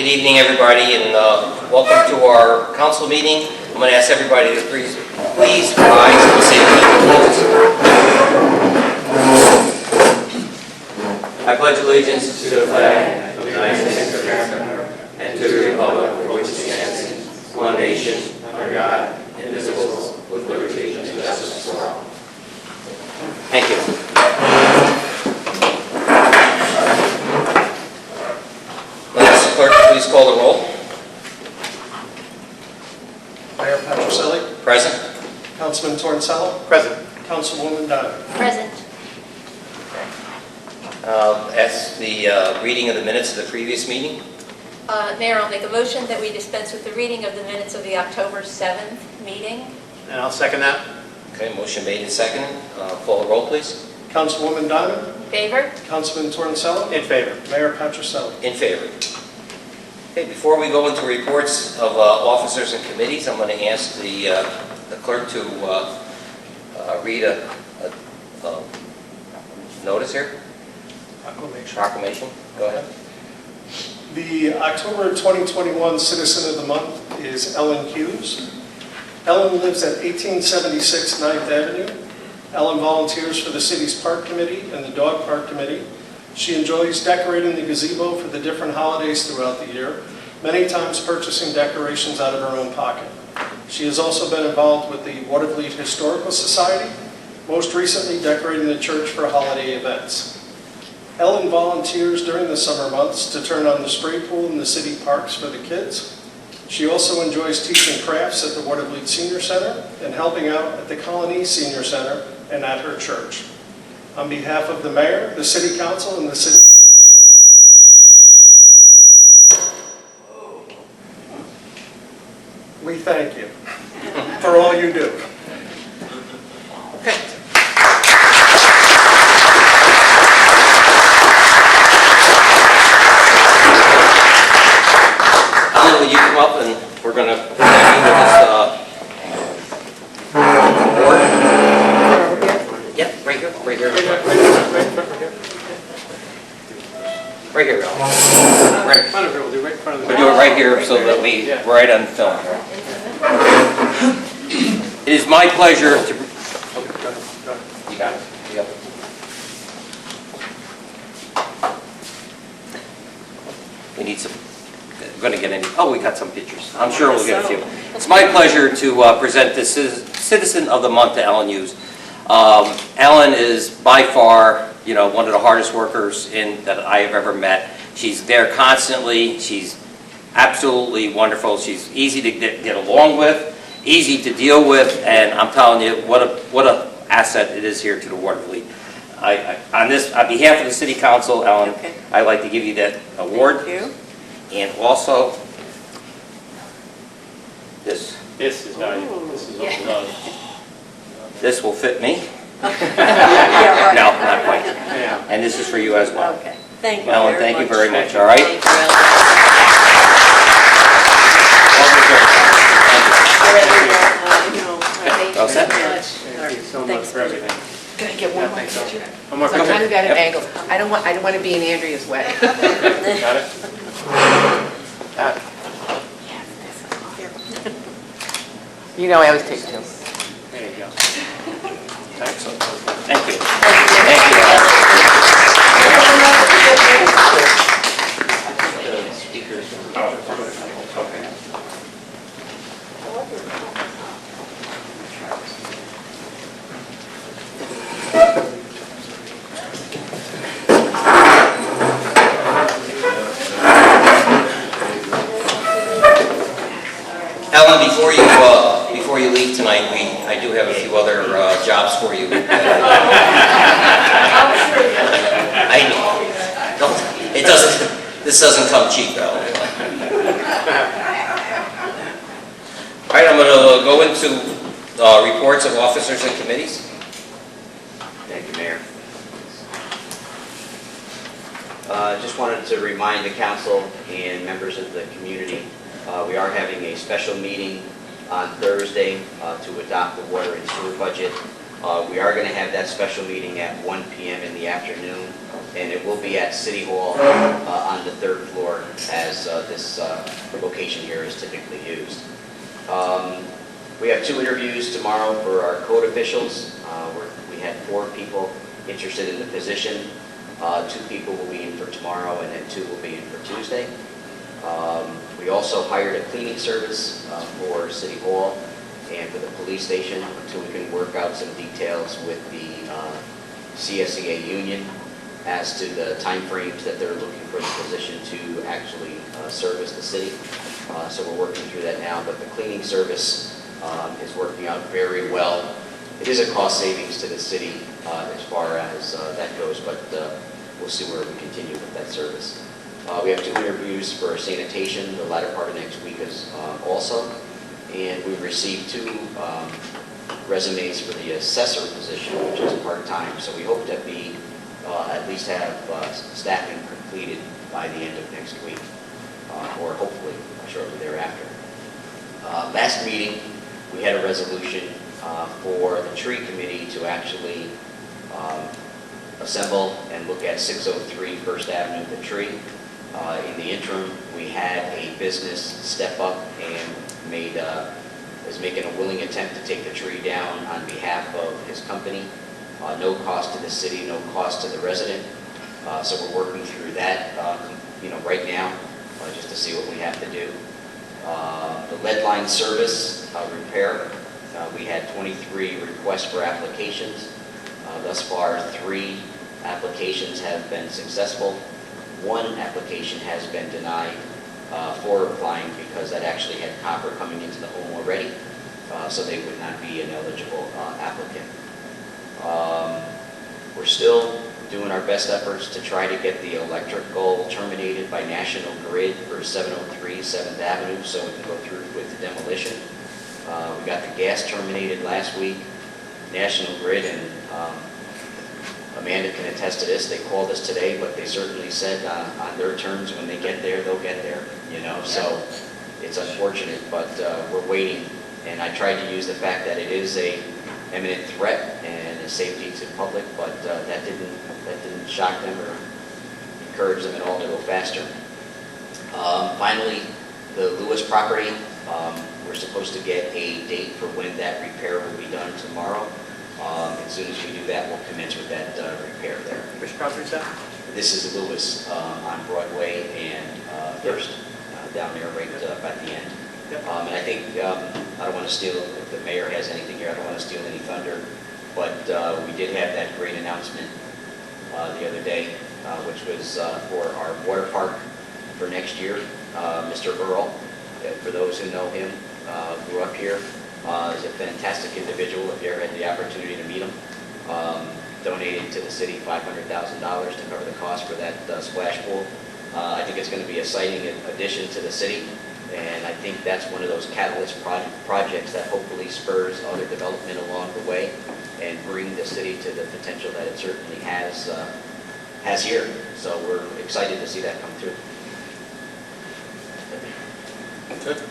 evening, everybody, and welcome to our council meeting. I'm going to ask everybody to please rise and we'll say the pledge. I pledge allegiance to the flag of the United States of America and to the republic for which it stands, one nation, under God, indivisible, with liberty and justice for all. Thank you. Clerk, please call the roll. Mayor Patricelli. Present. Councilman Torncello. Present. Councilwoman Donovan. Present. As the reading of the minutes of the previous meeting. Mayor, I'll make a motion that we dispense with the reading of the minutes of the October 7th meeting. And I'll second that. Okay, motion made and seconded. Call the roll, please. Councilwoman Donovan. In favor? Councilman Torncello. In favor. Mayor Patricelli. In favor. Okay, before we go into reports of officers and committees, I'm going to ask the clerk to read a notice here. Proclamation. Go ahead. The October 2021 Citizen of the Month is Ellen Hughes. Ellen lives at 1876 9th Avenue. Ellen volunteers for the city's park committee and the dog park committee. She enjoys decorating the gazebo for the different holidays throughout the year, many times purchasing decorations out of her own pocket. She has also been involved with the Watervliet Historical Society, most recently decorating the church for holiday events. Ellen volunteers during the summer months to turn on the spray pool in the city parks for the kids. She also enjoys teaching crafts at the Watervliet Senior Center and helping out at the Colony Senior Center and at her church. On behalf of the mayor, the city council, and the citizens of Watervliet, we thank you for all you do. Okay. Alan, will you come up and we're going to present you with this award? Yep, right here, right here. Right here. Right in front of her. We'll do it right in front of the. We'll do it right here so that we're right on film. It is my pleasure to. You got it. You got it. We need some. We're going to get any. Oh, we got some pictures. I'm sure we'll get a few. It's my pleasure to present this Citizen of the Month to Ellen Hughes. Ellen is by far, one of the hardest workers that I have ever met. She's there constantly. She's absolutely wonderful. She's easy to get along with, easy to deal with, and I'm telling you, what a asset it is here to the Watervliet. On behalf of the City Council, Ellen, okay. I'd like to give you that award. Thank you. And also this. This is valuable. This is what we love. This will fit me. Yeah, right. No, not quite. Yeah. And this is for you as well. Okay. Thank you. Ellen, thank you very much. All right. Thank you, All set? Thank you so much for everything. Can I get one more picture? One more So I'm picture. trying to get an angle. I don't want to be in Andrea's way. Got it? Got it. You know I always take two. There you go. Excellent. Thank you. Thank you. Ellen, before you leave tonight, I do have a few other jobs for you. This doesn't come cheap, Ellen. All right, I'm going to go into reports of officers and committees. Thank you, Mayor. Just wanted to remind the council and members of the community, we are having a special meeting on Thursday to adopt the water and sewer budget. We are going to have that special meeting at 1 p.m. in the afternoon. and it will be at City Hall on the 3rd floor as this location here is typically used. We have 2 interviews tomorrow for our code officials. We had 4 people interested in the position. 2 people will be in for tomorrow, and then 2 will be in for Tuesday. We also hired a cleaning service for City Hall and for the police station until we can work out some details with the CSEA union as to the timeframes that they're looking for the position to actually service the city. So we're working through that now, but the cleaning service is working out very well. It is a cost savings to the city as far as that goes, but we'll see where we continue with that service. We have 2 interviews for sanitation the latter part of next week as also, and we received 2 resumes for the assessor position, which is part-time. So we hope that we at least have staffing completed by the end of next week, or hopefully shortly thereafter. Last meeting, we had a resolution for the tree committee to actually assemble and look at 603 First Avenue, the tree. In the interim, we had a business step up and is making a willing attempt to take the tree down on behalf of his company. No cost to the city, no cost to the resident. So we're working through that, right now, just to see what we have to do. The lead line service repair, we had 23 requests for applications. Thus far, 3 applications have been successful. 1 application has been denied for applying because that actually had copper coming into the home already, so they would not be an eligible applicant. We're still doing our best efforts to try to get the electrical terminated by National Grid for 703 7th Avenue so we can go through with the demolition. We got the gas terminated last week. National Grid, and Amanda can attest to this, they called us today, but they certainly said on their terms, when they get there, they'll get there, so it's unfortunate, but we're waiting. And I tried to use the fact that it is a imminent threat and a safety to public, but that didn't shock them or encourage them at all to go faster. Finally, the Lewis property, we're supposed to get a date for when that repair will be done tomorrow. As soon as we do that, we'll commence with that repair there. Which property is that? This is Lewis on Broadway and First, down there right at the end. Yep. And I think, I don't want to steal, if the mayor has anything here, I don't want to steal any thunder, but we did have that great announcement the other day, which was for our water park for next year. Mr. Earl, for those who know him, grew up here, is a fantastic individual. If you ever had the opportunity to meet him, donated to the city $500,000 to cover the cost for that splash pool. I think it's going to be a exciting addition to the city, and I think that's one of those catalyst projects that hopefully spurs other development along the way and bring the city to the potential that it certainly has here. So we're excited to see that come through. Good.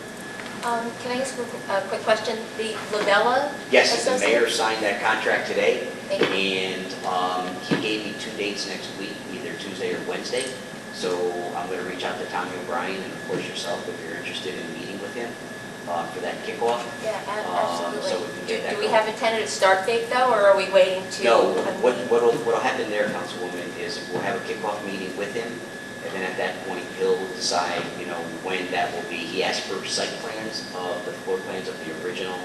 Can I ask a quick question? The Labella? Yes, the Associate? mayor signed that contract today, Thank you. and he gave me 2 dates next week, either Tuesday or Wednesday. So I'm going to reach out to Tommy O'Brien and of course yourself if you're interested in meeting with him for that kickoff. Yeah, absolutely. So we can get that Do we going. have a tentative start date though, or are we waiting to? No, what'll happen there, Councilwoman, is we'll have a kickoff meeting with him, and then at that point, he'll decide, when that will be. He asked for site plans of the floor plans of the original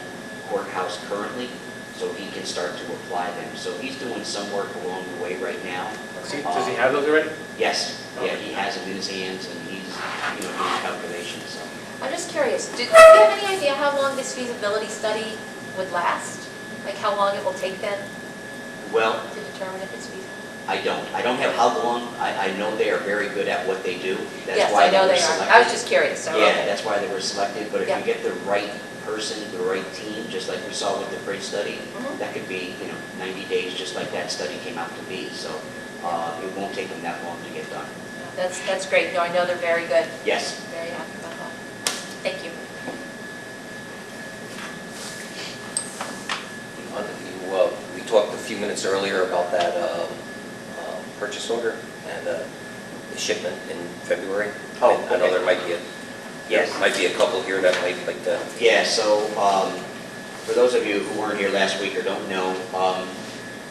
courthouse currently, so he can start to apply them. So he's doing some work along the way right now. Does he have those already? Yes, yeah, he has them in his hands, and he's, doing calculations, so. I'm just curious, do you have any idea how long this feasibility study would last? Like how long it will take them Well, to determine if it's feasible? I don't have how long. I know they are very good at what they do. That's Yes, why I know were they are. selected. I was just curious, so. Yeah, okay. that's why they were selected, but if Yeah. you get the right person, the right team, just like we saw with the bridge study, Mhm. that could be, 90 days, just like that study came out to be. So it won't take them that long to get done. That's great. No, I know they're very good. Yes. Very happy about that. Thank you. We talked a few minutes earlier about that purchase order. and the shipment in February? Oh, I know okay. there might be Yes. a couple here that might like to. Yeah, so for those of you who weren't here last week or don't know,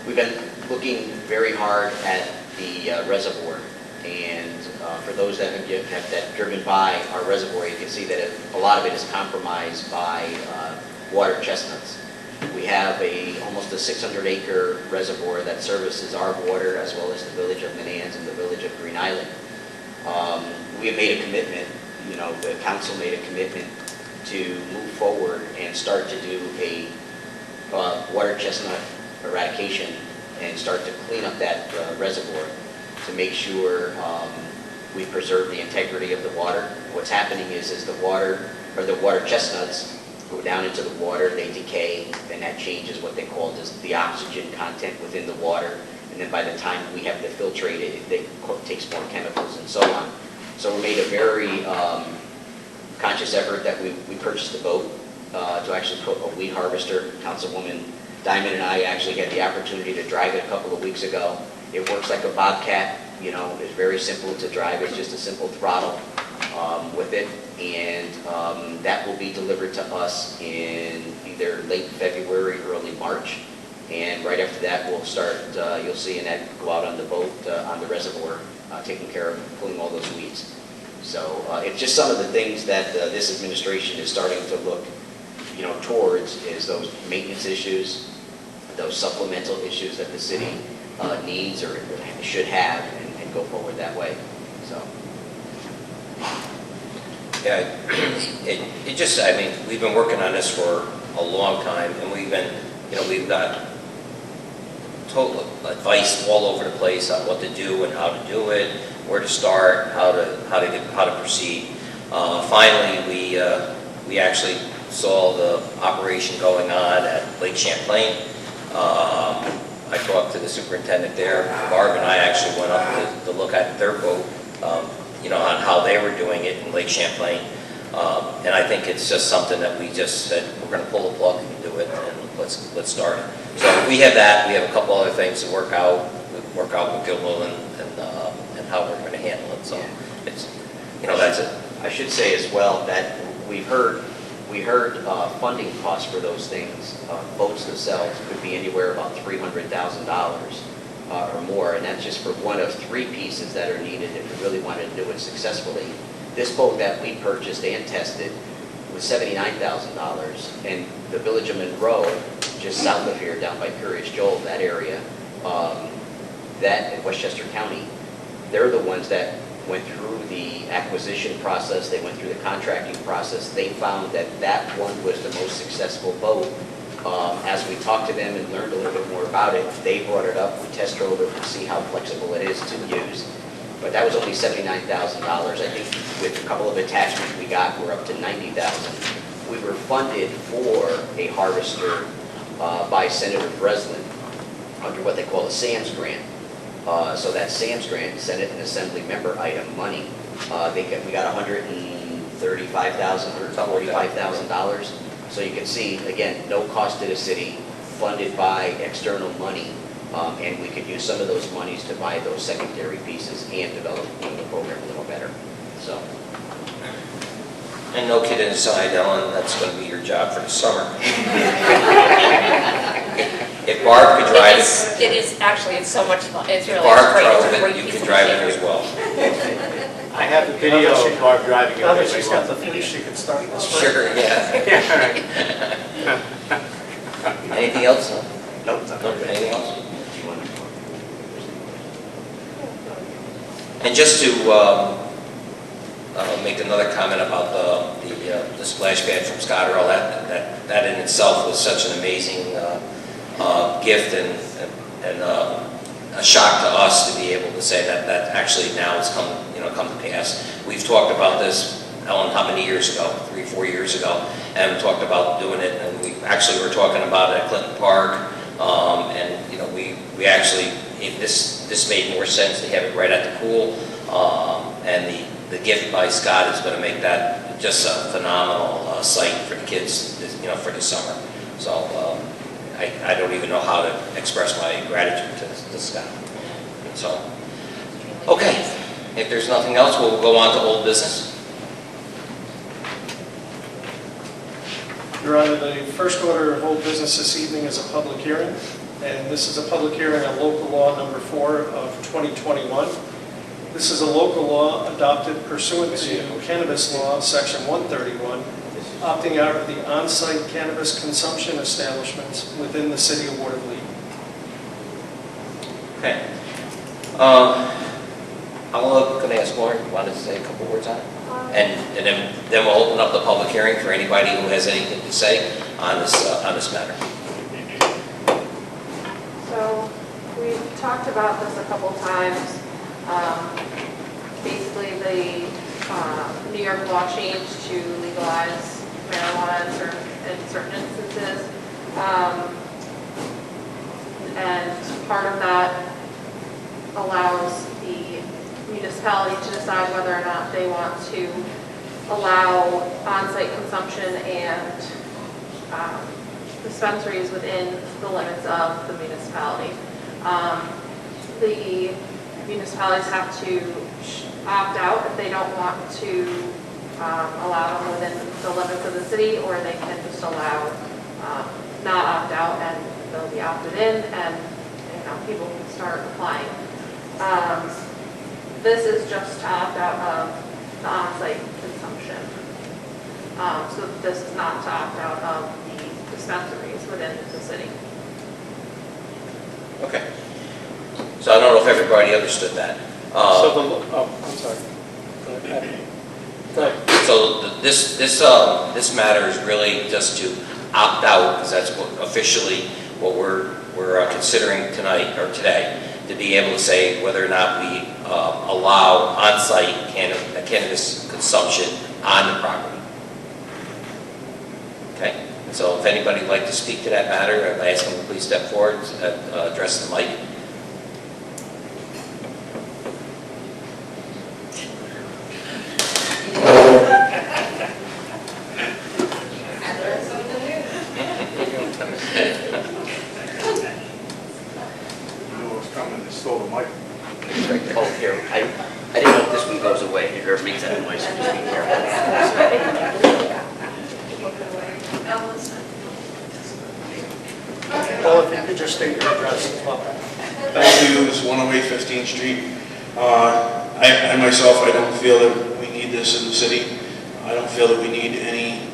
we've been looking very hard at the reservoir. And for those that have driven by our reservoir, you can see that a lot of it is compromised by water chestnuts. We have almost a 600-acre reservoir that services our water as well as the village of Manans and the village of Green Island. We have made a commitment, the council made a commitment to move forward and start to do a water chestnut eradication and start to clean up that reservoir to make sure we preserve the integrity of the water. What's happening is the water chestnuts go down into the water, they decay, and that changes what they call the oxygen content within the water. And then by the time we have to filtrate it, it takes more chemicals and so on. So we made a very conscious effort that we purchased a boat to actually put a weed harvester. Councilwoman Diamond and I actually had the opportunity to drive it a couple of weeks ago. It works like a Bobcat, it's very simple to drive. It's just a simple throttle with it. And that will be delivered to us in either late February, early March. And right after that, we'll start, you'll see Annette go out on the boat, on the reservoir, taking care of pulling all those weeds. So it's just some of the things that this administration is starting to look, towards is those maintenance issues, those supplemental issues that the city needs or should have and go forward that way. So. Yeah, it just, we've been working on this for a long time, and we've got total advice all over the place on what to do and how to do it, where to start, how to proceed. Finally, we actually saw the operation going on at Lake Champlain. I talked to the superintendent there. Barb and I actually went up to look at their boat, on how they were doing it in Lake Champlain. And I think it's just something that we just said, we're going to pull the plug and do it, and let's start it. So we have that. We have a couple other things to work out with Gilwell and how we're going to handle it. So it's, that's it. I should say as well that we heard funding costs for those things. Boats themselves could be anywhere about $300,000 or more, and that's just for one of three pieces that are needed if we really wanted to do it successfully. This boat that we purchased and tested was $79,000, and the village of Monroe, just south of here, down by Curious Joel, that area, that in Westchester County, they're the ones that went through the acquisition process, they went through the contracting process. They found that that one was the most successful boat. As we talked to them and learned a little bit more about it, they brought it up, we test drove it to see how flexible it is to use. But that was only $79,000. I think with a couple of attachments we got, we're up to $90,000. We were funded for a harvester by Senator Breslin under what they call a SAMS grant. So that SAMS grant, Senate and Assembly member item money, we got $135,000, $145,000. So you can see, again, no cost to the city, funded by external money, and we could use some of those monies to buy those secondary pieces and develop the program a little better. So. And no kidding aside, Ellen, that's going to be your job for the summer. If Barb could drive it. It is, actually, it's so much fun. It's really Barb great. drove It's a it, great you piece can of drive it machinery. as well. I have the video of Barb driving it. Now that she's got the fleece, she can start this spring. Sure, yeah. Yeah, all right. Anything else? Nope. Nope, anything else? And just to make another comment about the splash pad from Scott Earl, that in itself was such an amazing gift and a shock to us to be able to say that actually now has come to pass. We've talked about this, Ellen, how many years ago? 3-4 years ago, and we talked about doing it, and we actually were talking about it at Clinton Park, and we actually, this made more sense to have it right at the pool, and the gift by Scott is going to make that just a phenomenal site for the kids, for the summer. So I don't even know how to express my gratitude to Scott. So Okay, if there's nothing else, we'll go on to old business. Your Honor, the first order of old business this evening is a public hearing, and this is a public hearing on local law number 4 of 2021. This is a local law adopted pursuant to cannabis law, section 131, opting out of the on-site cannabis consumption establishments within the city of Watervliet. Okay. I'm going to ask Lauren, you want to say a couple words on it? And then we'll open up the public hearing for anybody who has anything to say on this matter. So we've talked about this a couple times. Basically, the New York law changed to legalize marijuana in certain instances. And part of that allows the municipality to decide whether or not they want to allow on-site consumption and dispensaries within the limits of the municipality. The municipalities have to opt out if they don't want to allow them within the limits of the city, or they can just allow not opt out and they'll be opted in, and people can start applying. This is just to opt out of the on-site consumption. So this is not to opt out of the dispensaries within the city. Okay. So I don't know if everybody understood that. I'm sorry. Go ahead. So this matter is really just to opt out, because that's officially what we're considering tonight or today, to be able to say whether or not we allow on-site cannabis consumption on the property. Okay. So if anybody would like to speak to that matter, I ask them to please step forward, address the mic. Oh, here, I didn't know if this one goes away, or makes that noise, so just be careful. Well, if you could just state your address as well. Hughes, 108 15th Street. I myself, I don't feel that we need this in the city. I don't feel that we need any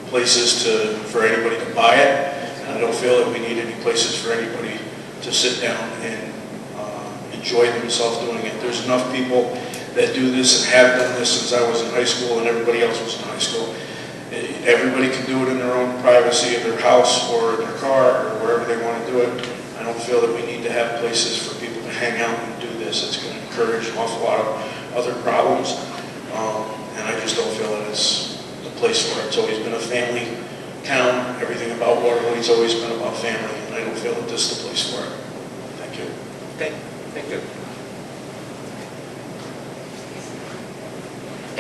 places for anybody to buy it. And I don't feel that we need any places for anybody to sit down and enjoy themselves doing it. There's enough people that do this and have done this since I was in high school and everybody else was in high school. Everybody can do it in their own privacy of their house or in their car or wherever they want to do it. I don't feel that we need to have places for people to hang out and do this. It's going to encourage an awful lot of other problems. And I just don't feel that it's the place for it. It's always been a family town. Everything about Watervliet's always been about family, and I don't feel that this is the place for it. Thank you. Okay. Thank you.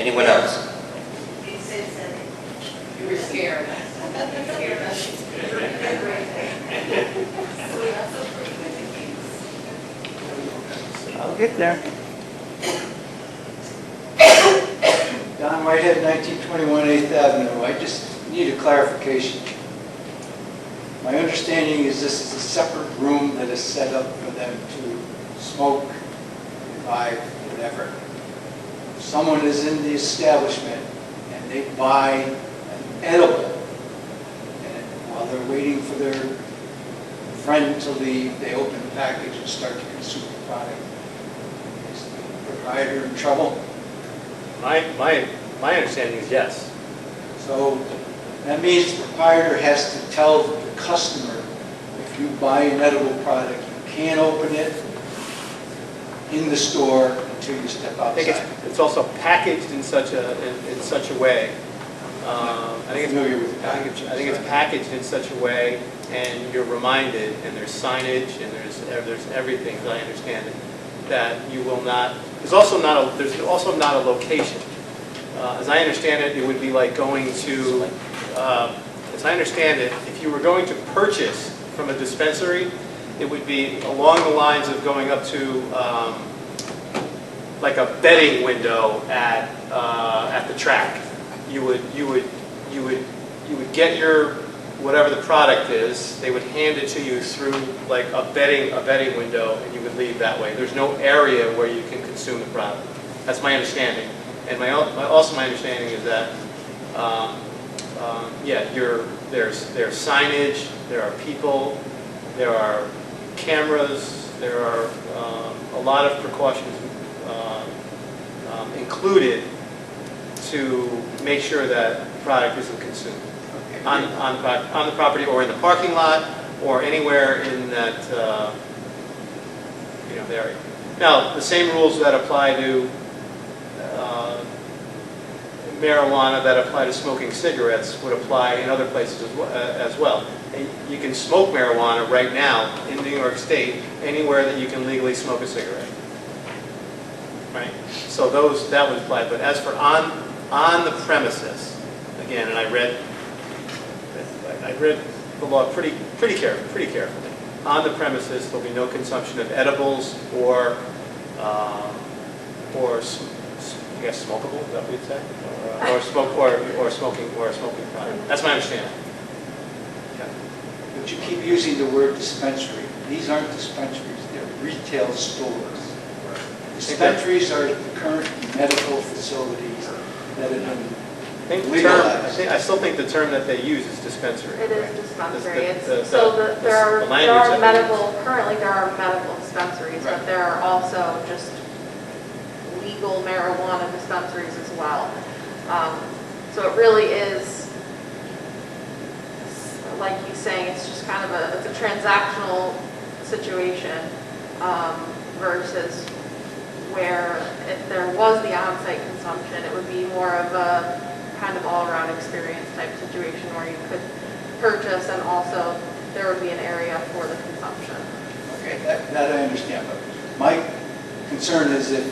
Anyone else? You were scared. I'll get there. Don Whitehead, 1921 8th Avenue. I just need a clarification. My understanding is this is a separate room that is set up for them to smoke, buy, whatever. If someone is in the establishment and they buy an edible, and while they're waiting for their friend to leave, they open the package and start to consume the product. Is the proprietor in trouble? My understanding is yes. So that means the proprietor has to tell the customer, if you buy an edible product, you can't open it in the store until you step I think outside. it's also packaged in such a way. I think it's packaged in such a way, and you're reminded, and there's signage, and there's everything, as I understand it, that you will not. There's also not a location. As I understand it, it would be like going to. As I understand it, if you were going to purchase from a dispensary, it would be along the lines of going up to like a betting window at the track. You would get your, whatever the product is, they would hand it to you through like a betting window, and you would leave that way. There's no area where you can consume the product. That's my understanding. And also my understanding is that, there's signage, there are people, there are cameras, there are a lot of precautions included to make sure that product isn't consumed on the property or in the parking lot or anywhere in that area. Now, the same rules that apply to marijuana that apply to smoking cigarettes would apply in other places as well. And you can smoke marijuana right now in New York State anywhere that you can legally smoke a cigarette. Right? So that would apply. But as for on the premises, again, and I read the law pretty carefully. On the premises, there'll be no consumption of edibles or I guess smokable, is that what you'd say? Or a smoking product. That's my understanding. But you keep using the word dispensary. These aren't dispensaries, they're retail stores. Dispensaries are the current medical facilities that have been legalized. I still think the term that they use is dispensary. It is dispensary. The There language are that- medical, currently there are medical dispensaries, Right. but there are also just legal marijuana dispensaries as well. So it really is, like he's saying, it's just kind of it's a transactional situation versus where if there was the on-site consumption, it would be more of a kind of all-around experience type situation where you could purchase and also there would be an area for the consumption. Okay, that I understand, but my concern is if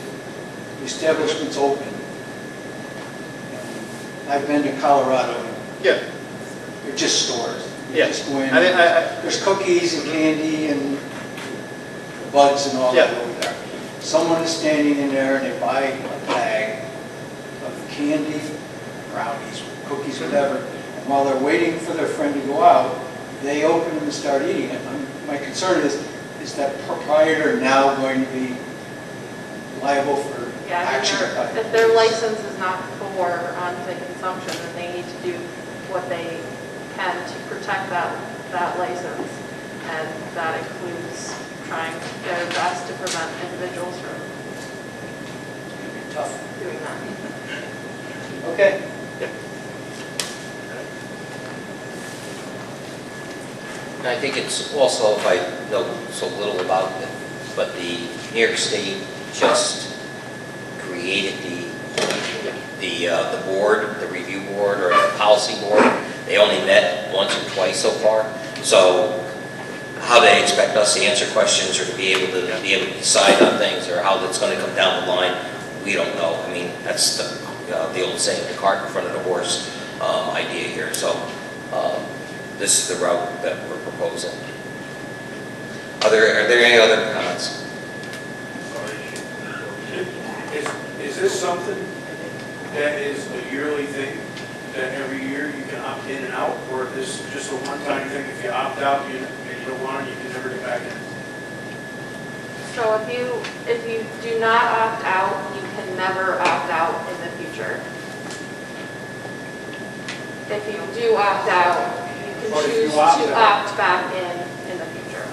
the establishment's open. I've been to Colorado, Yeah. they're just stores. You Yeah. just go in, I think there's cookies and candy and buds and all that Yeah. over there. Someone is standing in there and they buy a bag of candy, brownies, cookies, whatever, and while they're waiting for their friend to go out, they open them and start eating it. My concern is that proprietor now going to be liable for Yeah, action? if their license is not for on-site consumption, then they need to do what they can to protect that license. And that includes trying their best to prevent individuals from Tough. doing that. Okay. And I think it's also, if I know so little about it, but the New York State just created the board, the review board, or the policy board. They only met once or twice so far. So how they expect us to answer questions or to be able to decide on things, or how that's going to come down the line, we don't know. I mean, that's the old saying, the cart in front of the horse idea here. So this is the route that we're proposing. Are there any other comments? Is this something that is a yearly thing, that every year you can opt in and out, or is this just a one-time thing? If you opt out and you don't want it, you can never get back in? So if you do not opt out, you can never opt out in the future. If you do opt out, you can Or if choose you to opt out. opt back in the future.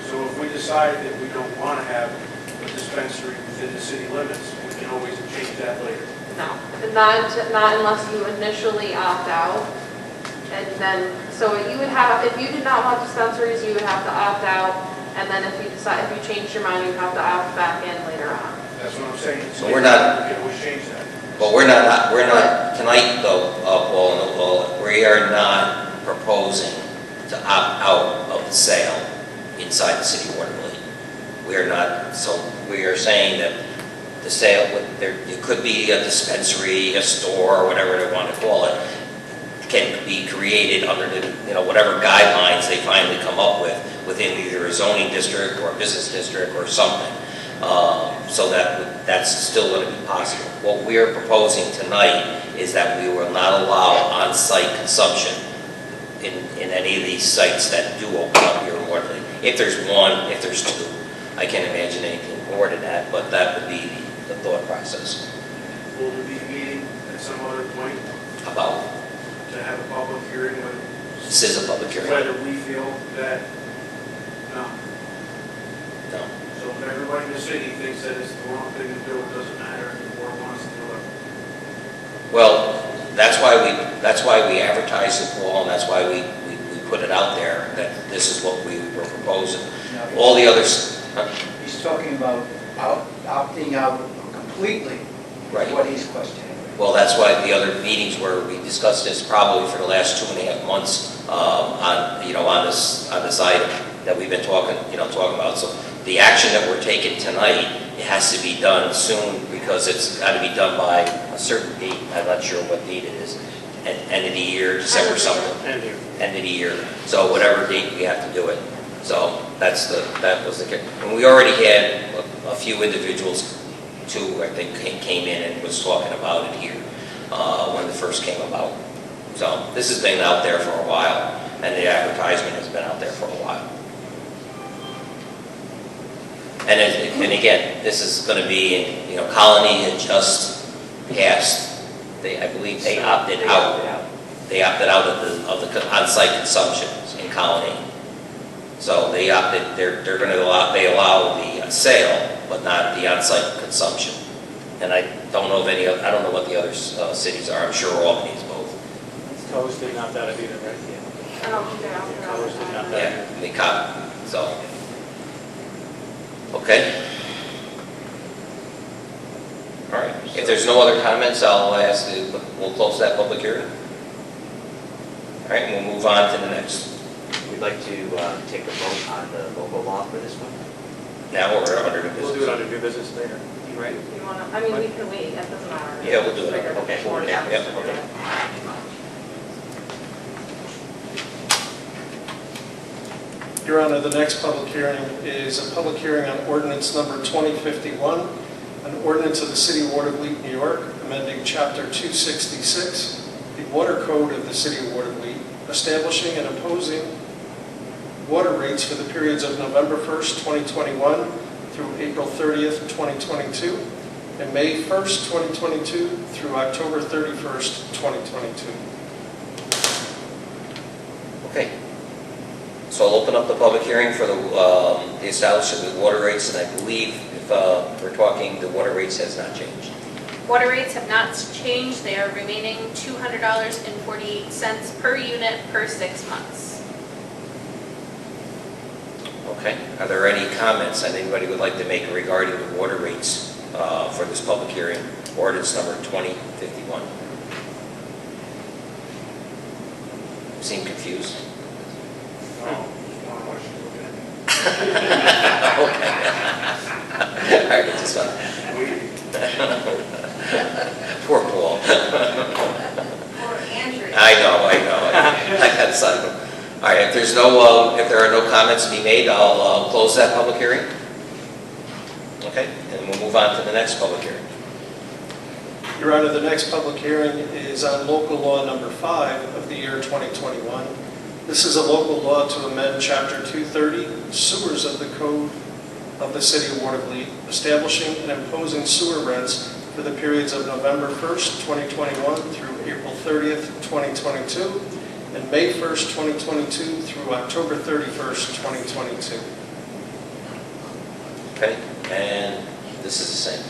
So if we decide that we don't want to have a dispensary within the city limits, we can always change that later. No, not unless you initially opt out. And then, so you would have, if you did not want dispensaries, you would have to opt out. And then if you changed your mind, you'd have to opt back in later on. That's what I'm saying. So we're not- We can always change that. But we're not tonight though, Paul, we are not proposing to opt out of the sale inside the city of Watervliet. We are not, so we are saying that the sale, it could be a dispensary, a store, or whatever they want to call it, can be created under the, whatever guidelines they finally come up with within either a zoning district or a business district or something. so that's still going to be possible. What we are proposing tonight is that we will not allow on-site consumption in any of these sites that do open up here in Watervliet. If there's one, if there's two, I can't imagine anything more than that, but that would be the thought process Will there be a meeting at some other point about, to have a public hearing with this is a public hearing. whether we feel that, no. No. So if everybody in the city thinks that it's the wrong thing to do, it doesn't matter, if the board wants to do it. Well, that's why we advertise it, Paul, and that's why we put it out there, that this is what we were proposing. Now, All the others, He's talking about opting out completely, Right. what he's questioning. well, that's why the other meetings where we discussed this probably for the last 2.5 months on this item that we've been talking about. So the action that we're taking tonight, it has to be done soon because it's got to be done by a certain date. I'm not sure what date it is. End of the year, December something. End of the year. So whatever date we have to do it. So that was the case. And we already had a few individuals, two, I think, came in and was talking about it here when it first came about. So this has been out there for a while, and the advertisement has been out there for a while. And again, this is going to be, Colony had just passed. I believe they opted out. They opted out of the on-site consumption in Colony. So they opted. They're going to allow the sale, but not the on-site consumption. And I don't know what the other cities are. I'm sure Albany is both. Coast did not that either, right? I don't think they're out there all the Coast did not time. that. Yeah, they cop. So okay. All right. If there's no other comments, we'll close that public hearing. All right, and we'll move on to the next. We'd like to take a vote on the local law for this one. Now we're under the We'll do it under new business later. Right. You wanna, I mean, we can wait, it doesn't matter. Yeah, we'll do it. Figured Okay. before it Yeah, happens yeah, to do okay. it. Your Honor, the next public hearing is a public hearing on ordinance number 2051, an ordinance of the City of Watervliet, New York, amending Chapter 266, the Water Code of the City of Watervliet, establishing and imposing water rates for the periods of November 1st, 2021 through April 30th, 2022, and May 1st, 2022 through October 31st, 2022. Okay. So I'll open up the public hearing for the establishment of water rates, and I believe if we're talking, the water rates has not changed. Water rates have not changed. They are remaining $200.48 per unit per 6 months. Okay. Are there any comments that anybody would like to make regarding the water rates for this public hearing, ordinance number 2051? Seem confused? No, just one question, Okay. All right, just poor Paul. Or Andrew. I know. I got son of him. All right, if there are no comments to be made, I'll close that public hearing. Okay, and we'll move on to the next public hearing. Your Honor, the next public hearing is on local law number 5 of the year 2021. This is a local law to amend Chapter 230, sewers of the Code of the City of Watervliet, establishing and imposing sewer rents for the periods of November 1st, 2021 through April 30th, 2022, and May 1st, 2022 through October 31st, 2022. Okay, and this is the same.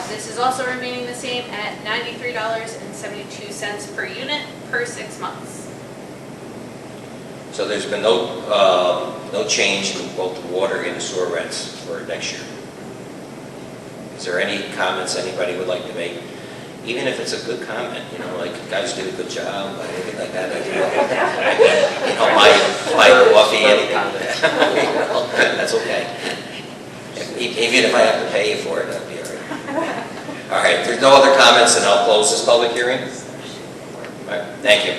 This is also remaining the same at $93.72 per unit per 6 months. So there's been no change in both the water and the sewer rents for next year. Is there any comments anybody would like to make? Even if it's a good comment, like you guys did a good job, or anything like that. Buy coffee, anything. That's okay. Even if I have to pay you for it, that'd be all right. All right, if there's no other comments, then I'll close this public hearing. All right, thank you.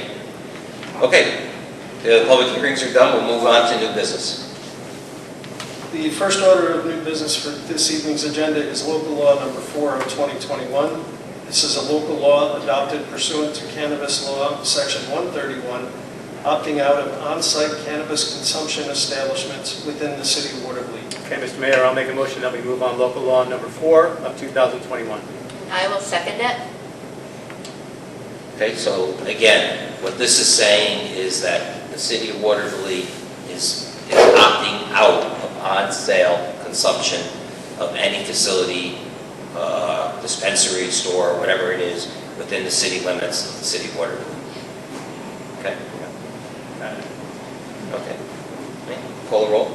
Okay, the public hearings are done. We'll move on to new business. The first order of new business for this evening's agenda is local law number 4 of 2021. This is a local law adopted pursuant to cannabis law, section 131, opting out of on-site cannabis consumption establishments within the city of Watervliet. Okay, Mr. Mayor, I'll make a motion that we move on local law number 4 of 2021. I will second it. Okay, so again, what this is saying is that the city of Watervliet is opting out of on-sale consumption of any facility, dispensary, store, whatever it is, within the city limits of the city of Watervliet. Okay? Okay. Call the roll.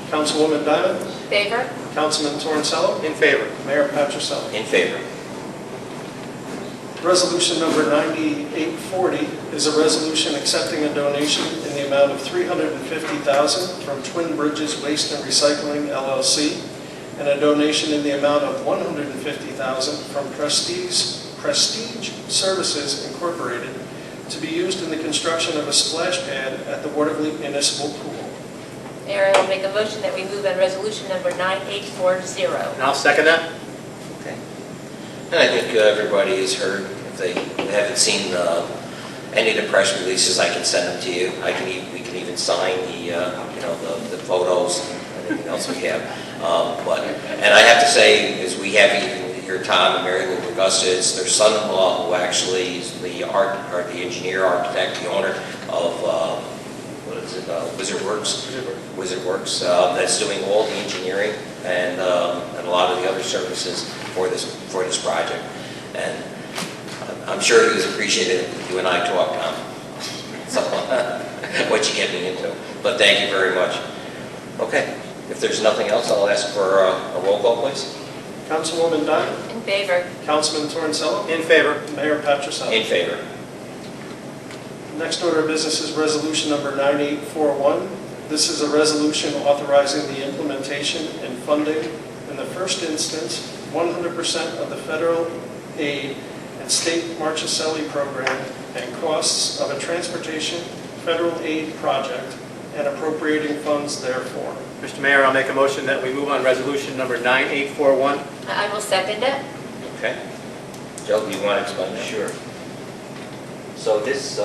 Councilwoman Diamond, Favor? Councilman Torncello, In favor. Mayor Patricelli. In favor. Resolution number 9840 is a resolution accepting a donation in the amount of $350,000 from Twin Bridges Waste and Recycling LLC, and a donation in the amount of $150,000 from Prestige Services Incorporated to be used in the construction of a splash pad at the Watervliet Municipal Pool. Mayor, I will make a motion that we move on resolution number 9840. And I'll second that. Okay. And I think everybody has heard, if they haven't seen any of the press releases, I can send them to you. We can even sign the photos and anything else we have. And I have to say, as we have even here, Tom and Mary Lou Augusta, it's their son-in-law who actually is the engineer, architect, the owner of Wizard Works, that's doing all the engineering and a lot of the other services for this project. And I'm sure he was appreciative when you and I talked, Tom. So, what you get me into. But thank you very much. Okay, if there's nothing else, I'll ask for a roll call, please. Councilwoman Diamond, In favor? Councilman Torncello, In favor. Mayor Patricelli. In favor. Next order of business is resolution number 9841. This is a resolution authorizing the implementation and funding, in the first instance, 100% of the federal aid and state Marchicelli program and costs of a transportation federal aid project and appropriating funds therefore. Mr. Mayor, I'll make a motion that we move on resolution number 9841. I will second it. Okay. Joe, do you want to explain that? Sure. So this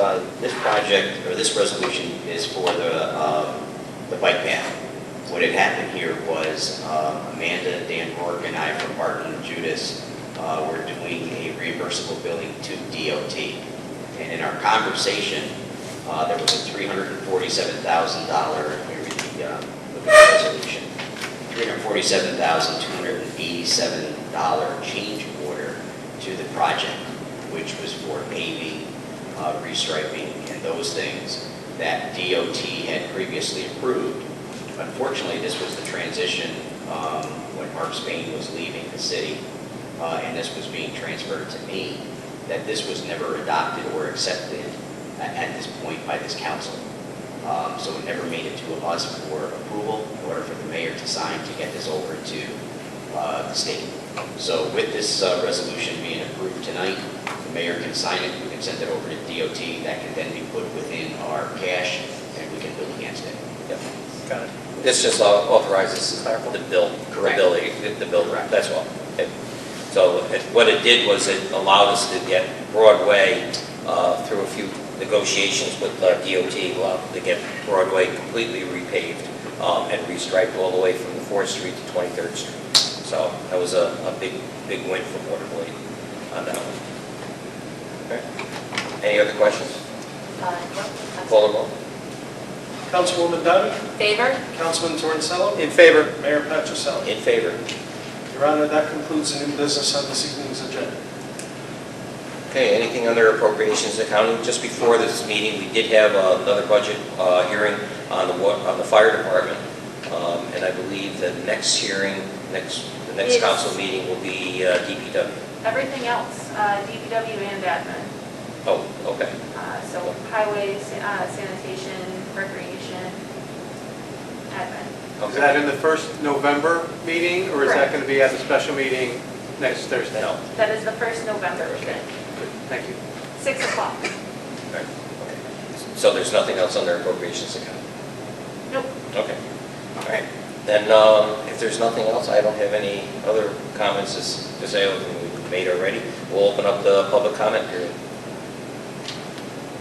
project, or this resolution, is for the bike path. What had happened here was Amanda, Dan Rourke, and I from Barton and Judas were doing a reimbursable billing to DOT. And in our conversation, there was a $347,000, resolution, $347,287 change order to the project, which was for paving, restriping, and those things that DOT had previously approved. Unfortunately, this was the transition when Mark Spain was leaving the city, and this was being transferred to me, that this was never adopted or accepted at this point by this council. So it never made it to us for approval in order for the mayor to sign to get this over to the state. So with this resolution being approved tonight, the mayor can sign it, we can send it over to DOT, that can then be put within our cash, and we can bill against it. Yep. Got it. This just authorizes the bill. Correct. The bill, Correct. that's all. Okay. So what it did was it allowed us to get Broadway through a few negotiations with DOT, to get Broadway completely repaved and restriped all the way from the 4th Street to 23rd Street. So that was a big win for Watervliet on that one. Okay. Any other questions? No. Call the roll. Councilwoman Diamond, Favor? Councilman Torncello, In favor. Mayor Patricelli. In favor. Your Honor, that concludes the new business on this evening's agenda. Okay, anything under appropriations accounting? Just before this meeting, we did have another budget hearing on the fire department. And I believe the next hearing, the next council meeting will be DPW. Everything else, DPW and admin. Oh, okay. So highways, sanitation, recreation, admin. Is that in the first November meeting, or is that going to be at the special meeting next Thursday? No. That is the first November meeting, Good, thank you. 6 o'clock. Okay. So there's nothing else under appropriations account? Nope. Okay. All right. Then, if there's nothing else, I don't have any other comments to say we've made already. We'll open up the public comment period.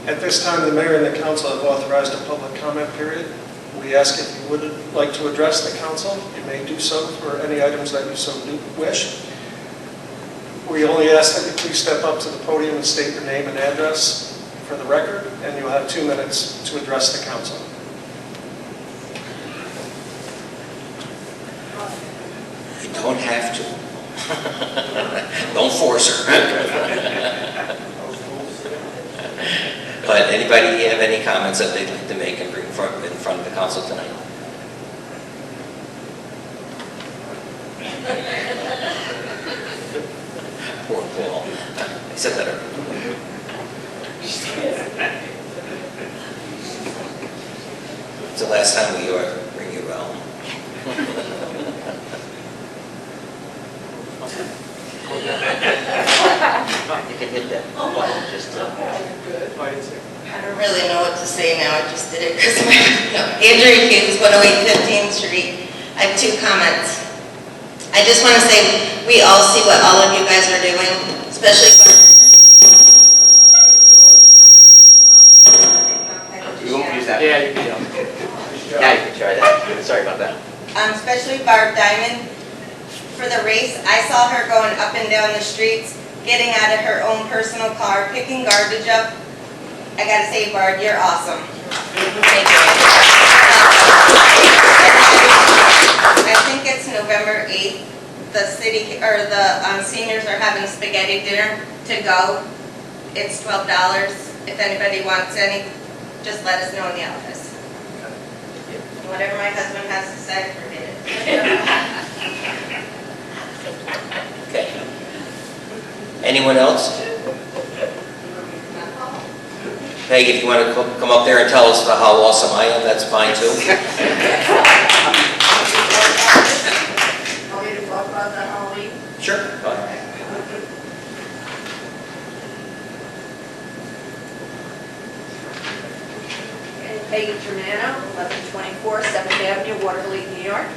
At this time, the mayor and the council have authorized a public comment period. We ask if you would like to address the council, you may do so for any items that you so do wish. We only ask that you please step up to the podium and state your name and address for the record, and you'll have 2 minutes to address the council. You don't have to. Don't force her. But anybody have any comments that they'd like to make and bring in front of the council tonight? Poor Paul. I said that earlier. It's the last time we ring your bell. You can hit that button just to... I don't really know what to say now, I just did it because Andrew Hughes, 108 15th Street. I have 2 comments. I just want to say, we all see what all of you guys are doing, especially for... You won't use that. Yeah, you can. Yeah, you can try that. Sorry about that. Especially Barb Diamond. For the race, I saw her going up and down the streets, getting out of her own personal car, picking garbage up. I gotta say, Barb, you're awesome. Thank you. I think it's November 8th. The city, or the seniors are having spaghetti dinner to go. It's $12. If anybody wants any, just let us know in the office. Whatever my husband has to say, forget it. Okay. Anyone else? Peg, if you want to come up there and tell us how awesome I am, that's fine too. Want me to talk about the Halloween? Sure. Go ahead. Peggy Germano, 1124 7th Avenue, Watervliet, New York.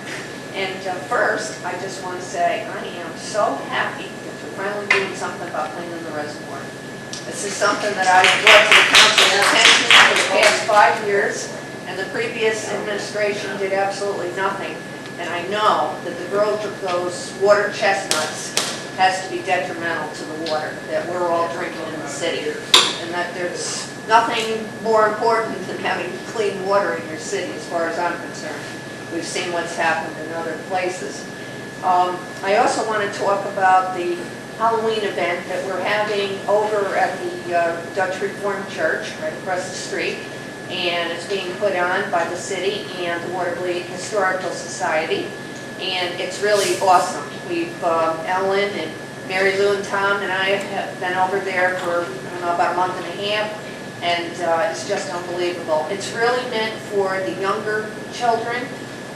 And first, I just want to say I am so happy that we're finally doing something about cleaning the reservoir. This is something that I've brought to the council's attention for the past 5 years, and the previous administration did absolutely nothing. And I know that the growth of those water chestnuts has to be detrimental to the water that we're all drinking in the city, and that there's nothing more important than having clean water in your city as far as I'm concerned. We've seen what's happened in other places. I also want to talk about the Halloween event that we're having over at the Dutch Reformed Church right across the street. And it's being put on by the city and the Watervliet Historical Society. And it's really awesome. We've, Ellen and Mary Lou and Tom and I have been over there for, I don't know, about a month and a half. And it's just unbelievable. It's really meant for the younger children.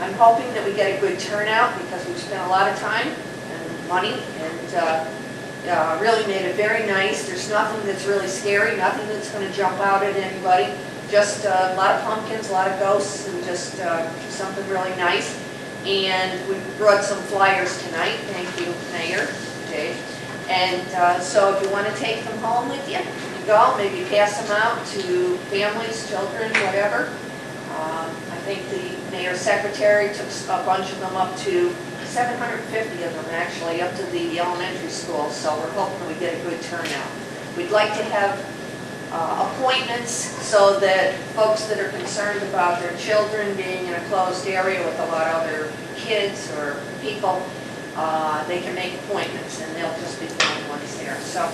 I'm hoping that we get a good turnout because we've spent a lot of time and money and really made it very nice. There's nothing that's really scary, nothing that's going to jump out at anybody. Just a lot of pumpkins, a lot of ghosts, and just something really nice. And we brought some flyers tonight. Thank you, Mayor Dave. And so if you want to take them home with you, you go. Maybe pass them out to families, children, whatever. I think the mayor's secretary took a bunch of them up to 750 of them actually up to the elementary school. So we're hoping we get a good turnout. We'd like to have appointments so that folks that are concerned about their children being in a closed area with a lot of other kids or people, they can make appointments and they'll just be the only ones there. So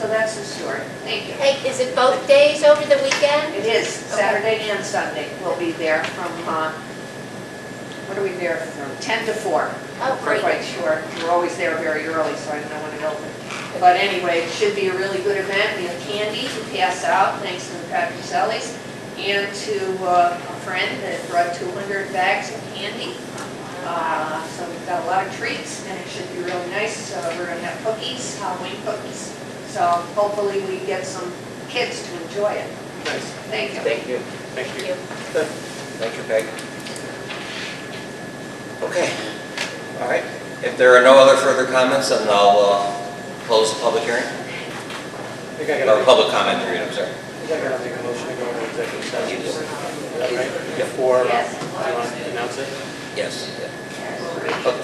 that's the story. Thank you. Hey, is it both days over the weekend? It is, Saturday and Sunday. We'll be there from, what are we there from? 10 to 4. Oh, great. We're quite sure. We're always there very early, so I don't know when it opens. But anyway, it should be a really good event. We have candy to pass out, thanks to the Patricellis, and to a friend that brought 200 bags of candy. So we've got a lot of treats, and it should be really nice. We're going to have cookies, Halloween cookies. So hopefully we get some kids to enjoy it. Nice. Thank you. Thank you. Thank you. Thank you, Peg. Okay, all right. If there are no other further comments, then I'll close the public hearing, I think I or gotta, public comment period, I'm sorry. I think I gotta make a motion to go into executive session. You do. Is that right? Before, do you want to announce it? Yes. Yeah. Okay.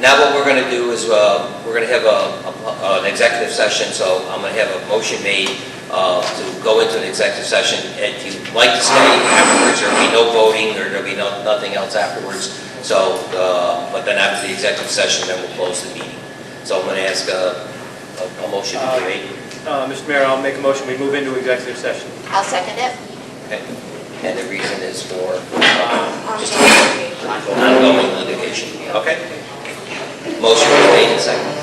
Now what we're going to do is we're going to have an executive session, so I'm going to have a motion made to go into an executive session. If you'd like to stay afterwards, there'll be no voting, or there'll be nothing else afterwards. So, but then after the executive session, then we'll close the meeting. So I'm going to ask a motion to be made. Mr. Mayor, I'll make a motion, we move into executive session. I'll second it. Okay. And the reason is for just Ongoing. ongoing litigation. Okay? Motion made and seconded.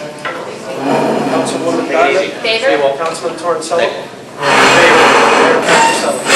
Councilwoman Take it easy. Donovan? Favor? Councilman Torrance? Favor. Favor. Mayor Patricelli?